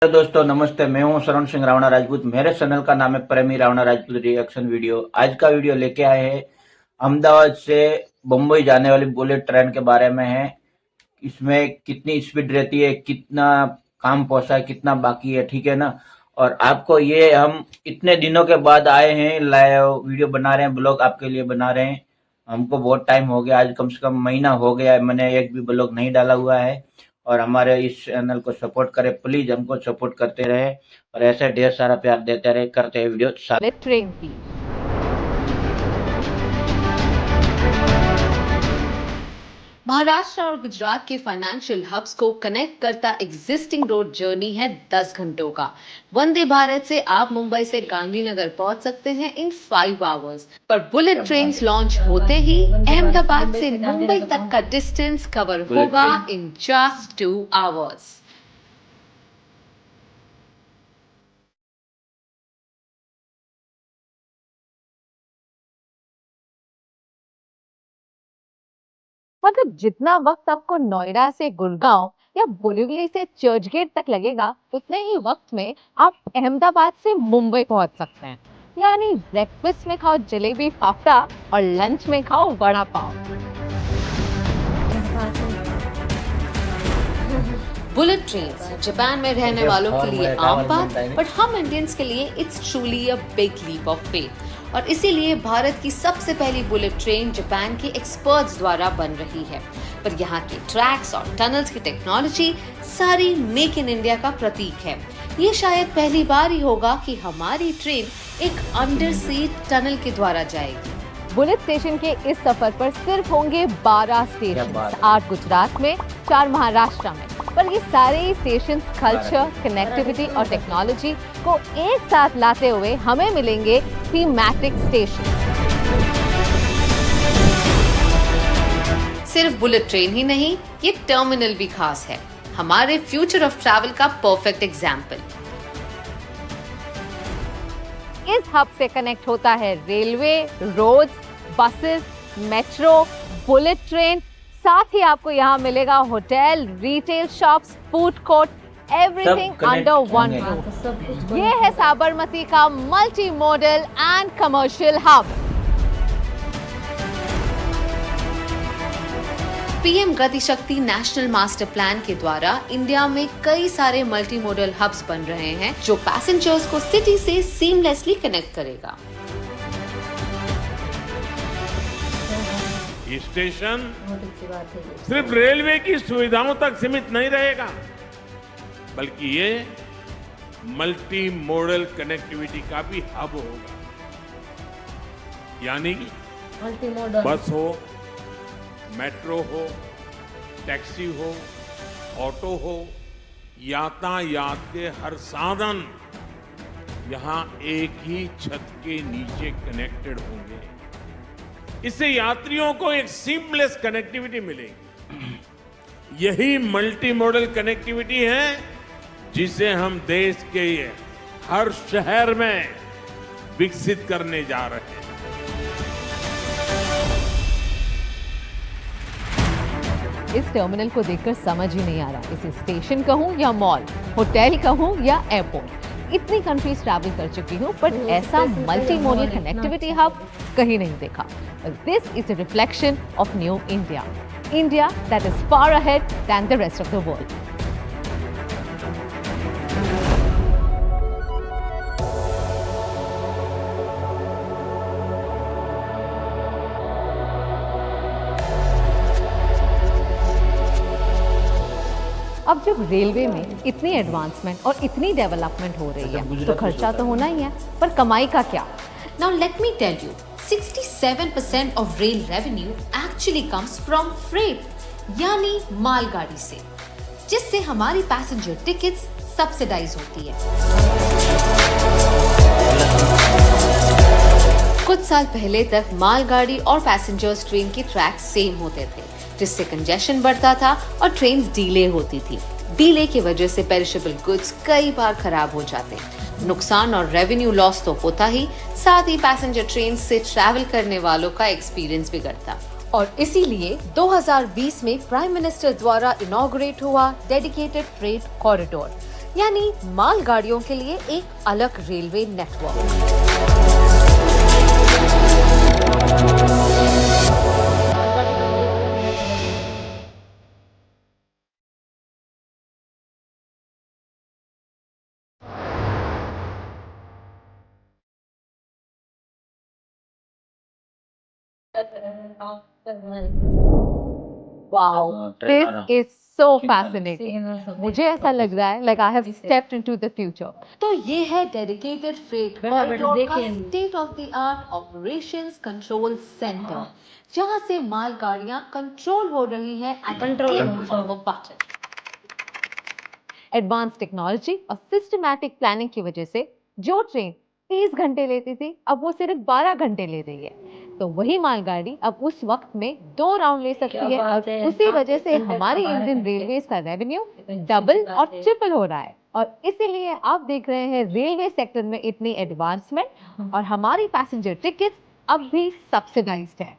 Hello दोस्तों, नमस्ते। मैं हूं शरण सिंह रावणा राजपूत। मेरे चैनल का नाम है प्रेमी रावणा राजपूत रिएक्शन वीडियो। आज का वीडियो लेके आए हैं अहमदाबाद से बम्बई जाने वाली बुलेट ट्रेन के बारे में है। इसमें कितनी स्पीड रहती है, कितना काम पहुंचा है, कितना बाकी है, ठीक है ना। और आपको ये हम इतने दिनों के बाद आए हैं, लाइव वीडियो बना रहे हैं, ब्लॉग आपके लिए बना रहे हैं। हमको बहुत टाइम हो गया, आज कम से कम महीना हो गया है, मैंने एक भी ब्लॉग नहीं डाला हुआ है। और हमारे इस चैनल को सपोर्ट करें प्लीज, हमको सपोर्ट करते रहे और ऐसे ढेर सारा प्यार देते रहे। करते हैं वीडियो ट्रेन की महाराष्ट्र और गुजरात के फाइनेंशियल हब्स को कनेक्ट करता एग्जिस्टिंग रोड जर्नी है 10 घंटों का। वंदे भारत से आप मुंबई से गांधीनगर पहुंच सकते हैं इन 5 आवर्स, पर बुलेट ट्रेन लॉन्च होते ही अहमदाबाद से मुंबई तक का डिस्टेंस कवर होगा इन जस्ट 2 आवर्स। मतलब जितना वक्त आपको नोएडा से गुड़गांव या बोरीवली से चर्चगेट तक लगेगा, उतने ही वक्त में आप अहमदाबाद से मुंबई पहुंच सकते हैं। यानी ब्रेकफास्ट में खाओ जलेबी फाफड़ा और लंच में खाओ vada pav. Bullet train Japan में रहने वालों के लिए आम बात, बट हम इंडियंस के लिए it's truly a big leap of faith. और इसीलिए भारत की सबसे पहली बुलेट ट्रेन जापान के एक्सपर्ट्स द्वारा बन रही है। पर यहाँ के ट्रैक्स और टनल्स की टेक्नोलॉजी सारी मेक इन इंडिया का प्रतीक है। ये शायद पहली बार ही होगा कि हमारी ट्रेन एक अंडर सी टनल के द्वारा जाएगी। बुलेट स्टेशन के इस सफर पर सिर्फ होंगे 12 स्टेशन, 8 गुजरात में, 4 महाराष्ट्र में। पर ये सारे स्टेशन कल्चर, कनेक्टिविटी और टेक्नोलॉजी को एक साथ लाते हुए हमें मिलेंगे थीमैटिक स्टेशन। सिर्फ बुलेट ट्रेन ही नहीं, ये टर्मिनल भी खास है, हमारे फ्यूचर ऑफ ट्रैवल का परफेक्ट एग्जाम्पल। इस हब से कनेक्ट होता है railway, roads, buses, metro, bullet train. साथ ही आपको यहाँ मिलेगा hotel, retail shops, food court, everything under one roof. ये है साबरमती का multi modal and commercial hub. PM गति शक्ति नेशनल मास्टर प्लान के द्वारा इंडिया में कई सारे मल्टी मॉडल हब्स बन रहे हैं, जो पैसेंजर्स को सिटी से सीमलेसली कनेक्ट करेगा। ये स्टेशन सिर्फ रेलवे की सुविधाओं तक सीमित नहीं रहेगा, बल्कि ये मल्टी मॉडल कनेक्टिविटी का भी हब होगा। यानी बस हो, मेट्रो हो, टैक्सी हो, ऑटो हो, यातायात के हर साधन यहां एक ही छत के नीचे कनेक्टेड होंगे। इससे यात्रियों को एक सीमलेस कनेक्टिविटी मिलेगी। यही मल्टी मॉडल कनेक्टिविटी है जिसे हम देश के हर शहर में विकसित करने जा रहे हैं। इस टर्मिनल को देखकर समझ ही नहीं आ रहा इसे स्टेशन कहूं या मॉल, होटल कहूं या एयरपोर्ट। इतनी कंट्रीज ट्रैवल कर चुकी हूं, पर ऐसा मल्टी मॉडल कनेक्टिविटी हब कहीं नहीं देखा। This is a reflection of new India, India that is far ahead than the rest of the world. अब जब रेलवे में इतनी एडवांसमेंट और इतनी डेवलपमेंट हो रही है, तो खर्चा तो होना ही है, पर कमाई का क्या? Now let me tell you, 67% of rail revenue actually comes from freight, यानी मालगाड़ी से, जिससे हमारी पैसेंजर टिकट्स सब्सिडाइज होती है। कुछ साल पहले तक मालगाड़ी और पैसेंजर्स ट्रेन के ट्रैक सेम होते थे, जिससे कंजेशन बढ़ता था और ट्रेन डिले होती थी। डिले की वजह से पेरिशेबल गुड्स कई बार खराब हो जाते। नुकसान और रेवेन्यू लॉस तो होता ही, साथ ही पैसेंजर ट्रेन से ट्रैवल करने वालों का एक्सपीरियंस बिगड़ता। और इसीलिए 2020 में प्राइम मिनिस्टर द्वारा इनॉग्रेट हुआ डेडिकेटेड फ्रेट कॉरिडोर, यानी मालगाड़ियों के लिए एक अलग railway network. Wow, this is so fascinating. मुझे ऐसा लग रहा है like I have stepped into the future. तो ये है डेडिकेटेड फ्रेट कॉरिडोर का state of the art operations control centre, जहां से मालगाड़ियां कंट्रोल हो रही हैं बटन। एडवांस टेक्नोलॉजी और सिस्टमैटिक प्लानिंग की वजह से जो ट्रेन 30 घंटे लेती थी अब वो सिर्फ 12 घंटे ले रही है। तो वही मालगाड़ी अब उस वक्त में 2 राउंड ले सकती है। उसी वजह से हमारी इंडियन रेलवेज का रेवेन्यू डबल और ट्रिपल हो रहा है और इसीलिए आप देख रहे हैं रेलवे सेक्टर में इतनी एडवांसमेंट और हमारी पैसेंजर टिकट्स अब भी सब्सिडाइज्ड है।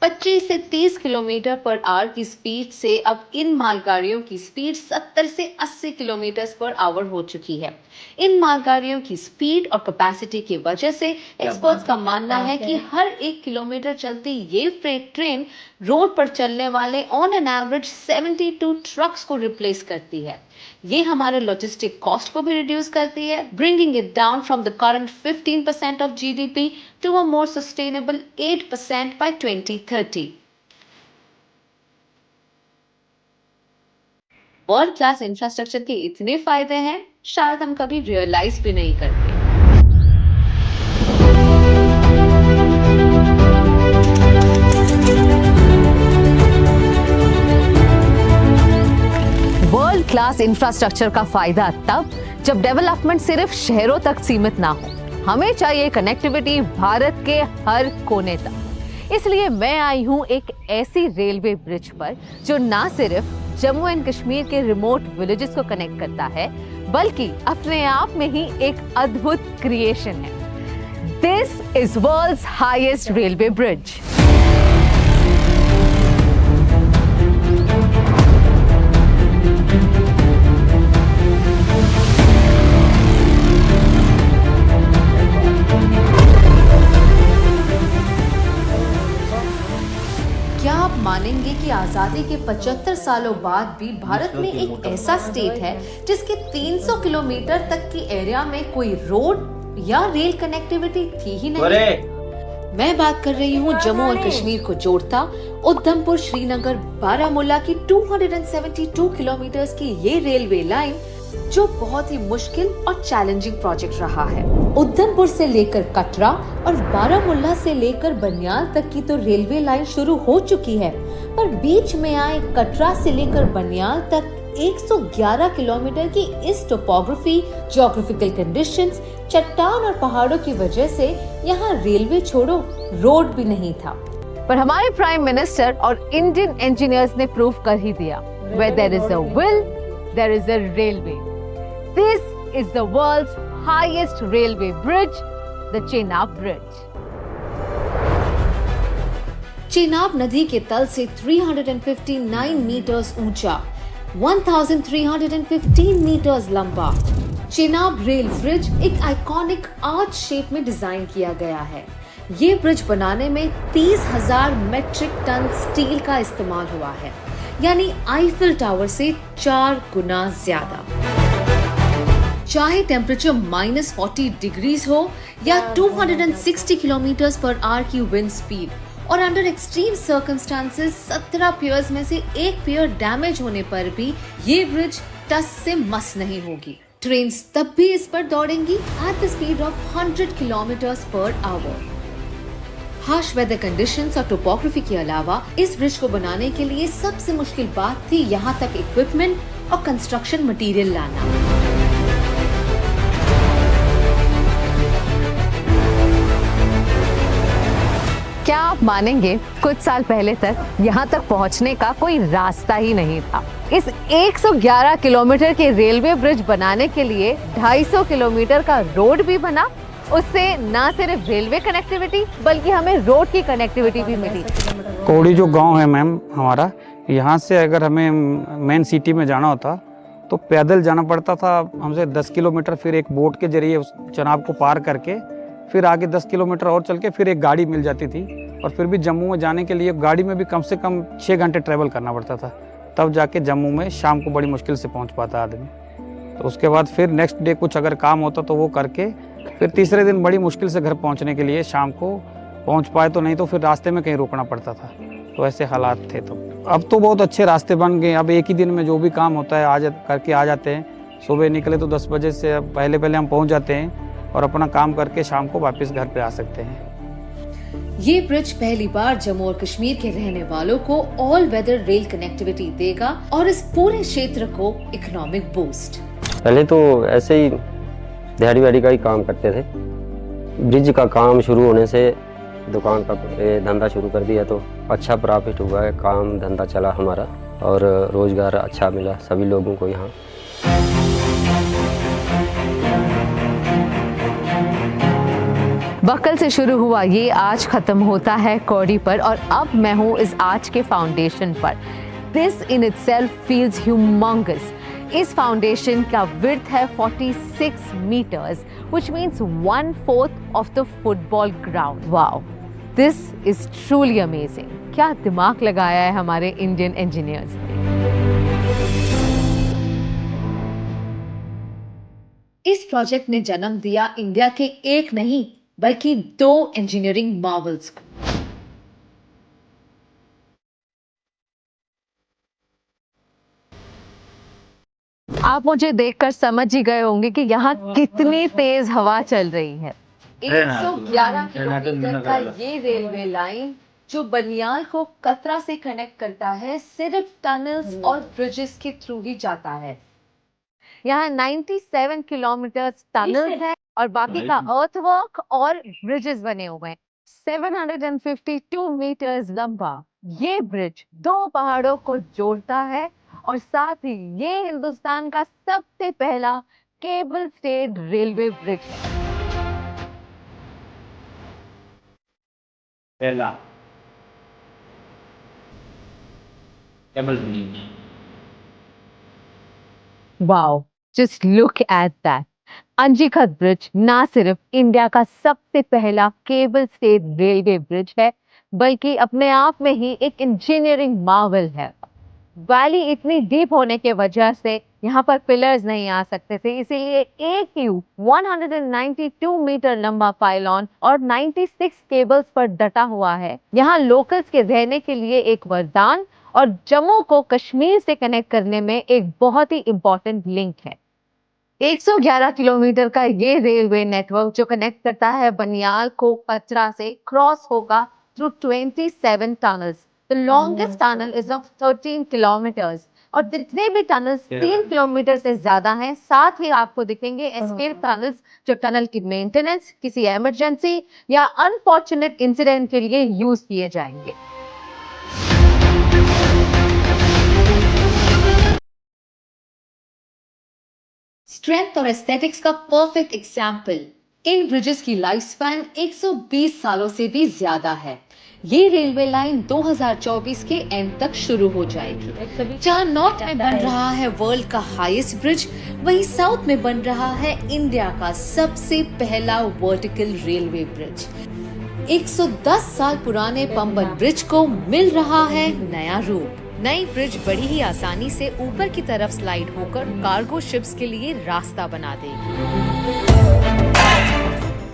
25 से 30 किलोमीटर पर आवर की स्पीड से अब इन मालगाड़ियों की स्पीड 70 से 80 किलोमीटर पर आवर हो चुकी है। इन मालगाड़ियों की स्पीड और कैपेसिटी की वजह से एक्सपर्ट्स का मानना है कि हर 1 किलोमीटर चलती ये फ्रेट ट्रेन रोड पर चलने वाले ऑन एन एवरेज 72 ट्रक्स को रिप्लेस करती है। ये हमारे लॉजिस्टिक कॉस्ट को भी रिड्यूस करती है, bringing it down from the current 15% of GDP to a more sustainable 8% by 2030। World class infrastructure के इतने फायदे हैं, शायद हम कभी रियलाइज भी नहीं करते। वर्ल्ड क्लास इंफ्रास्ट्रक्चर का फायदा तब जब डेवलपमेंट सिर्फ शहरों तक सीमित ना हो। हमें चाहिए कनेक्टिविटी भारत के हर कोने तक। इसलिए मैं आई हूं एक ऐसी रेलवे ब्रिज पर जो ना सिर्फ जम्मू एंड कश्मीर के रिमोट विलेजेस को कनेक्ट करता है, बल्कि अपने आप में ही एक अद्भुत क्रिएशन है। This is world's highest railway bridge. क्या आप मानेंगे कि आजादी के 75 सालों बाद भी भारत में एक ऐसा स्टेट है जिसके 300 किलोमीटर तक की एरिया में कोई रोड या रेल कनेक्टिविटी थी ही नहीं। मैं बात कर रही हूँ जम्मू और कश्मीर को जोड़ता उधमपुर श्रीनगर बारामूला की 272 किलोमीटर की ये रेलवे लाइन, जो बहुत ही मुश्किल और चैलेंजिंग प्रोजेक्ट रहा है। उधमपुर से लेकर कटरा और बारामूला से लेकर बनियाल तक की तो रेलवे लाइन शुरू हो चुकी है, पर बीच में आए कटरा से लेकर बनियाल तक 111 किलोमीटर की इस टोपोग्राफी, ज्योग्राफिकल कंडीशंस, चट्टान और पहाड़ों की वजह से यहाँ रेलवे छोड़ो रोड भी नहीं था। पर हमारे प्राइम मिनिस्टर और इंडियन इंजीनियर्स ने प्रूव कर ही दिया, where there is a will, there is a railway. This is the world's highest railway bridge, the Chenab Bridge. Chenab नदी के तल से 359 मीटर्स ऊंचा, 1315 मीटर्स लंबा चेनाब रेल ब्रिज एक आइकॉनिक आर्च शेप में डिजाइन किया गया है। ये ब्रिज बनाने में 30,000 मेट्रिक टन स्टील का इस्तेमाल हुआ है, यानी आईफिल टावर से 4 गुना ज्यादा। चाहे टेम्परेचर -40 डिग्रीज हो या 260 किलोमीटर पर आवर की विंड स्पीड, और अंडर एक्सट्रीम सर्कमस्टांसेस 17 पियर्स में से एक पियर डैमेज होने पर भी ये ब्रिज टस से मस नहीं होगी। ट्रेन्स तब भी इस पर दौड़ेंगी at the speed of 100 kilometre per hour. Harsh weather conditions और टोपोग्राफी के अलावा इस ब्रिज को बनाने के लिए सबसे मुश्किल बात थी यहाँ तक इक्विपमेंट और कंस्ट्रक्शन मटेरियल लाना। क्या आप मानेंगे, कुछ साल पहले तक यहाँ तक पहुँचने का कोई रास्ता ही नहीं था। इस 111 किलोमीटर के रेलवे ब्रिज बनाने के लिए 250 किलोमीटर का रोड भी बना। उससे ना सिर्फ रेलवे कनेक्टिविटी बल्कि हमें रोड की कनेक्टिविटी भी मिली। कोड़ी जो गांव है मैम हमारा, यहाँ से अगर हमें मेन सिटी में जाना होता तो पैदल जाना पड़ता था हमसे 10 किलोमीटर, फिर एक बोट के जरिए उस चनाब को पार करके फिर आगे 10 किलोमीटर और चल के फिर एक गाड़ी मिल जाती थी। और फिर भी जम्मू में जाने के लिए गाड़ी में भी कम से कम 6 घंटे ट्रैवल करना पड़ता था, तब जाके जम्मू में शाम को बड़ी मुश्किल से पहुँच पाता आदमी। तो उसके बाद फिर नेक्स्ट डे कुछ अगर काम होता तो वो करके फिर तीसरे दिन बड़ी मुश्किल से घर पहुँचने के लिए शाम को पहुँच पाए, तो नहीं तो फिर रास्ते में कहीं रुकना पड़ता था। तो ऐसे हालात थे। तो अब तो बहुत अच्छे रास्ते बन गए। अब एक ही दिन में जो भी काम होता है करके आ जाते हैं। सुबह निकले तो 10 बजे से पहले हम पहुंच जाते हैं और अपना काम करके शाम को वापस घर पे आ सकते हैं। ये ब्रिज पहली बार जम्मू और कश्मीर के रहने वालों को ऑल वेदर रेल कनेक्टिविटी देगा और इस पूरे क्षेत्र को इकोनॉमिक बूस्ट। पहले तो ऐसे ही दिहाड़ी वाड़ी का ही काम करते थे। ब्रिज का काम शुरू होने से दुकान का धंधा शुरू कर दिया तो अच्छा प्रॉफिट हुआ है, काम धंधा चला हमारा और रोजगार अच्छा मिला सभी लोगों को यहाँ। बक्कल से शुरू हुआ ये आज खत्म होता है कौड़ी पर और अब मैं हूँ इस आज के फाउंडेशन पर। This in itself feels humongous. इस फाउंडेशन का विड्थ है 46 meters, which means 1/4 of the football ground. Wow, this is truly amazing. क्या दिमाग लगाया है हमारे इंडियन इंजीनियर्स ने। इस प्रोजेक्ट ने जन्म दिया इंडिया के एक नहीं बल्कि 2 इंजीनियरिंग मार्वल्स को। आप मुझे देखकर समझ ही गए होंगे कि यहाँ कितनी तेज हवा चल रही है। 111 किलोमीटर का ये रेलवे लाइन जो बनियाल को कतरा से कनेक्ट करता है सिर्फ टनल्स और ब्रिजेस के थ्रू ही जाता है। यहाँ 97 किलोमीटर टनल्स है और बाकी का अर्थवर्क और ब्रिजेस बने हुए हैं। 752 मीटर्स लंबा ये ब्रिज 2 पहाड़ों को जोड़ता है और साथ ही ये हिंदुस्तान का सबसे पहला केबल स्टेड रेलवे ब्रिज है। पहला cable bridge. Wow, just look at that. Anji Khad bridge ना सिर्फ इंडिया का सबसे पहला केबल स्टेड रेलवे ब्रिज है बल्कि अपने आप में ही एक इंजीनियरिंग मार्वल है। वैली इतनी डीप होने के वजह से यहाँ पर पिलर्स नहीं आ सकते थे, इसीलिए एक ही 192 मीटर लंबा पाइलॉन और 96 केबल्स पर डटा हुआ है। यहाँ लोकल्स के रहने के लिए एक वरदान और जम्मू को कश्मीर से कनेक्ट करने में एक बहुत ही इम्पोर्टेंट लिंक है। 111 किलोमीटर का ये रेलवे नेटवर्क जो कनेक्ट करता है बनियाल को कतरा से क्रॉस होगा through 27 tunnels. The longest tunnel is of 13 kilometers और जितने भी टनल्स 3 किलोमीटर से ज्यादा हैं साथ ही आपको दिखेंगे एस्केप टनल्स जो टनल की मेंटेनेंस, किसी इमरजेंसी या अनफॉर्चुनेट इंसिडेंट के लिए यूज किए जाएंगे। स्ट्रेंथ और एस्थेटिक्स का परफेक्ट एग्जाम्पल। इन ब्रिजेस की लाइफ स्पैन 120 सालों से भी ज्यादा है। ये रेलवे लाइन 2024 के एंड तक शुरू हो जाएगी। जहां नॉर्थ में बन रहा है वर्ल्ड का हाईएस्ट ब्रिज, वहीं साउथ में बन रहा है इंडिया का सबसे पहला वर्टिकल रेलवे ब्रिज। 110 साल पुराने पंबन ब्रिज को मिल रहा है नया रूप। नई ब्रिज बड़ी ही आसानी से ऊपर की तरफ स्लाइड होकर कार्गो शिप्स के लिए रास्ता बना देगी।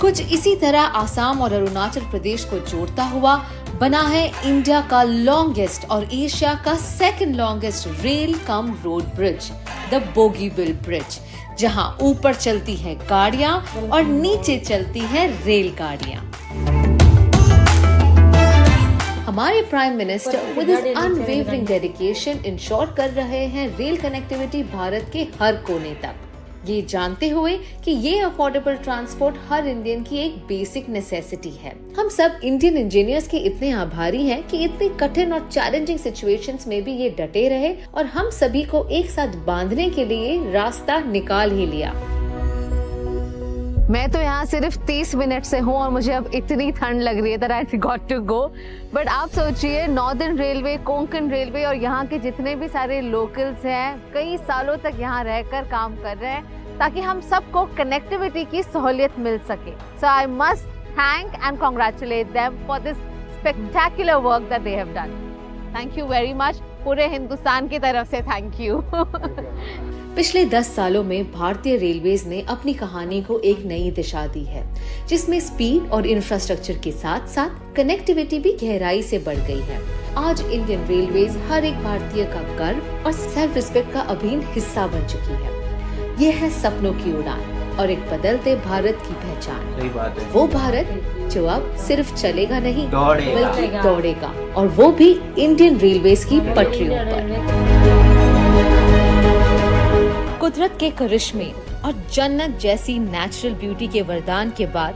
कुछ इसी तरह आसाम और अरुणाचल प्रदेश को जोड़ता हुआ बना है इंडिया का लॉन्गेस्ट और एशिया का second longest rail cum road bridge, the Bogibeel bridge, जहां ऊपर चलती हैं गाड़ियां और नीचे चलती हैं रेलगाड़ियां। हमारे prime minister with his unwavering dedication ensure कर रहे हैं रेल कनेक्टिविटी भारत के हर कोने तक, ये जानते हुए कि ये अफोर्डेबल ट्रांसपोर्ट हर इंडियन की एक बेसिक नेसेसिटी है। हम सब इंडियन इंजीनियर्स के इतने आभारी हैं कि इतनी कठिन और चैलेंजिंग सिचुएशंस में भी ये डटे रहे और हम सभी को एक साथ बांधने के लिए रास्ता निकाल ही लिया। मैं तो यहाँ सिर्फ 30 मिनट से हूँ और मुझे अब इतनी ठंड लग रही है that I got to go. But आप सोचिए नॉर्दर्न रेलवे, कोंकण रेलवे और यहाँ के जितने भी सारे लोकल्स हैं कई सालों तक यहाँ रहकर काम कर रहे हैं ताकि हम सबको कनेक्टिविटी की सहूलियत मिल सके. So I must thank and congratulate them for this spectacular work that they have done. Thank you very much. पूरे हिंदुस्तान की तरफ से थैंक यू. पिछले 10 सालों में भारतीय रेलवेज ने अपनी कहानी को एक नई दिशा दी है, जिसमें स्पीड और इंफ्रास्ट्रक्चर के साथ साथ कनेक्टिविटी भी गहराई से बढ़ गई है. आज इंडियन रेलवेज हर एक भारतीय का गर्व और सेल्फ रिस्पेक्ट का अभिन्न हिस्सा बन चुकी है. यह है सपनों की उड़ान और एक बदलते भारत की पहचान. सही बात है. वो भारत जो अब सिर्फ चलेगा नहीं दौड़ेगा. बल्कि दौड़ेगा, और वो भी इंडियन रेलवेज की पटरियों पर. कुदरत के करिश्मे और जन्नत जैसी नेचुरल ब्यूटी के वरदान के बाद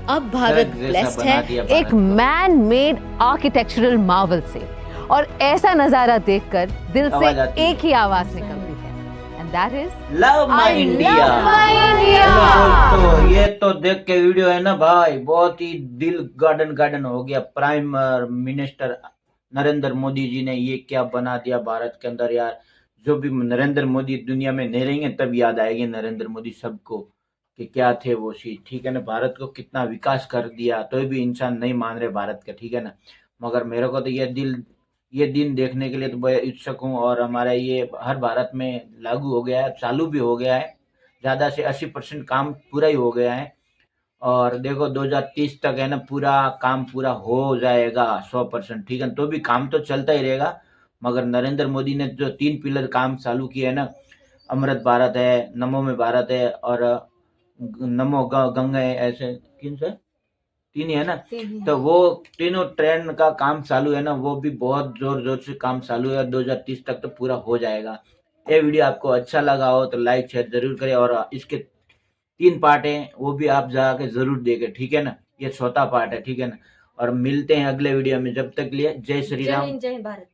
अब भारत जैसा ब्लेस्ड बना है दिया एक भारत को. मैन मेड आर्किटेक्चरल मार्वल से, और ऐसा नजारा देखकर दिल से आवाज आती है. एक ही आवाज निकलती है, and that is love my India. दोस्तों ये तो देख के वीडियो है ना भाई, बहुत ही दिल गार्डन हो गया. प्राइम मिनिस्टर नरेंद्र मोदी जी ने ये क्या बना दिया भारत के अंदर यार. जो भी नरेंद्र मोदी दुनिया में नहीं रहेंगे तब याद आएगी नरेंद्र मोदी सबको कि क्या थे वो चीज. ठीक है ना, भारत को कितना विकास कर दिया. तो भी इंसान नहीं मान रहे भारत का. ठीक है ना, मगर मेरे को तो ये दिन देखने के लिए तो बड़ा इच्छुक हूँ. और हमारा ये हर भारत में लागू हो गया है, चालू भी हो गया है. ज़्यादा से 80% काम पूरा ही हो गया है. और देखो 2030 तक है ना पूरा काम पूरा हो जाएगा 100%. ठीक है, तो भी काम तो चलता ही रहेगा. मगर नरेंद्र मोदी ने जो 3 पिलर काम चालू किए है ना, अमृत भारत है, नमो में भारत है और नमो गंगा है, ऐसे किन से 3 ही है ना. तो वो तीनों ट्रेन का काम चालू है ना, वो भी बहुत जोर से काम चालू है. 2030 तक तो पूरा हो जाएगा. ये वीडियो आपको अच्छा लगा हो तो लाइक शेयर जरूर करें. और इसके 3 पार्ट हैं वो भी आप जाके जरूर देखें. ठीक है ना, ये 4था पार्ट है. ठीक है ना, और मिलते हैं अगले वीडियो में. जब तक लिए जय श्री राम, जय हिंद, जय भारत.